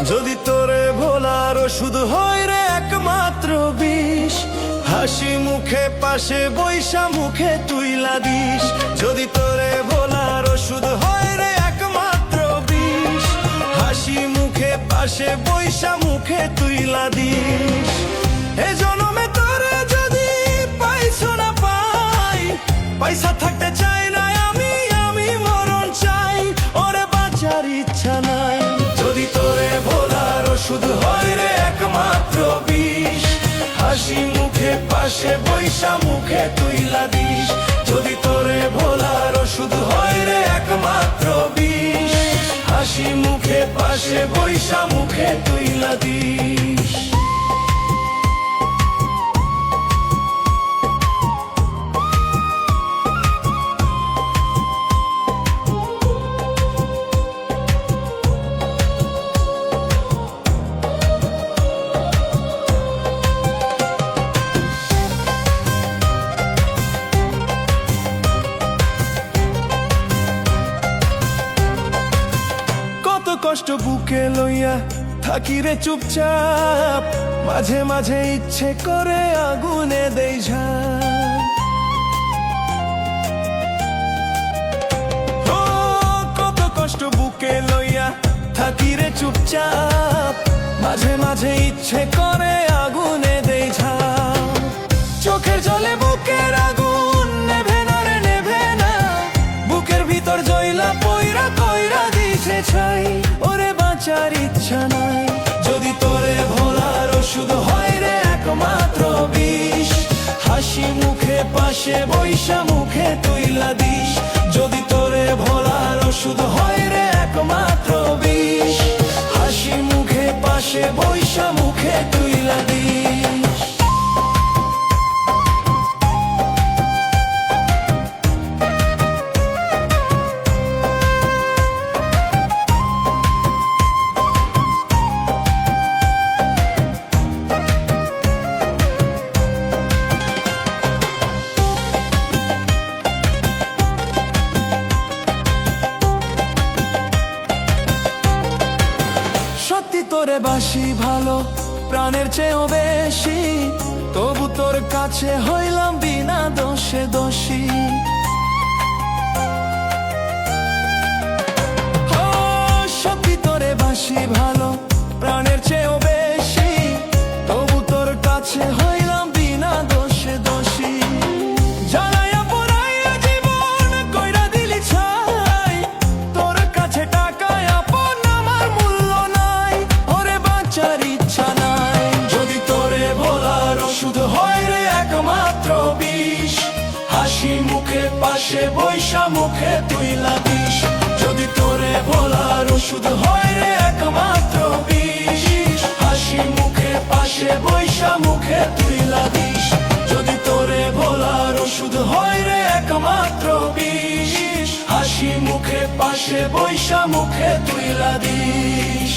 যদি তোরে ভোলার ওষুধ হয় রে একমাত্র বিষ, হাসি মুখে পাশে বৈশা মুখে তুইলা দিস। যদি তোরে ভোলার ওষুধ হয় রে একমাত্র বিষ, হাসি মুখে পাশে বৈশা মুখে তুইলা দিস। এ জনমে তোরে যদি পাইছো না পাই, পয়সা থাকতে চাই না আমি মরণ চাই, ওরে বাঁচার ইচ্ছা নাই। যদি তোরে ভোলার ওষুধ হয় রে একমাত্র বিষ, হাসি মুখে পাশে বৈশা মুখে তুইলা দিস। যদি তোরে ভোলার ওষুধ হয় রে একমাত্র বিষ, হাসি মুখে পাশে বৈশা মুখে তুইলা দিস। কষ্ট বুকে লইয়া থাকি রে চুপচাপ, মাঝে মাঝে ইচ্ছে করে আগুনে দেই ঝাঁপ। ও কত কষ্ট বুকে লইয়া থাকি রে চুপচাপ, মাঝে মাঝে ইচ্ছে করে আগুনে দেই ঝাঁপ। চোখের জলে বুকের আগুন নেভে না রে নেভে না, বুকের ভিতর জয়লা পয়রা কইরা দিছে ছাই, ওরে বাঁচার ইচ্ছা নাই। যদি তোরে ভোলার ওষুধ হয় রে একমাত্র বিষ, হাসি মুখে পাশে বৈশা মুখে তুইলা দিস। যদি তোরে ভোলার ওষুধ হয় রে একমাত্র বিষ, হাসি মুখে পাশে বৈশা মুখে তুইলা দিস। সত্যি তোরে বাসি ভালো প্রাণের চেয়েও বেশি, তবু তোর কাছে হইলাম বিনা দোষে দোষী। সত্যি তোরে বাসি ভালো প্রাণের চেয়েও বেশি, তবু তোর কাছে হইলাম বিনা দোষে দোষী। জ্বালাইয়া পোড়াইয়া জীবন কইরা দিলি ছাই, তোর কাছে টাকায় আপন আমার মূল্য নাই, ওরে বাঁচার ইচ্ছা নাই। যদি তোরে ভোলার ওষুধ হয় রে একমাত্র বিষ, হাসি মুখে পাশে বৈশা মুখে তুইলা দিস। যদি তোরে ভোলার ওষুধ হয় রে একমাত্র বিষ, হাসি মুখে পাশে বৈশা মুখে তুইলা দিস। যদি তোরে ভোলার ওষুধ হয় রে একমাত্র বিষ, হাসি মুখে পাশে বৈশা মুখে তুইলা দিস।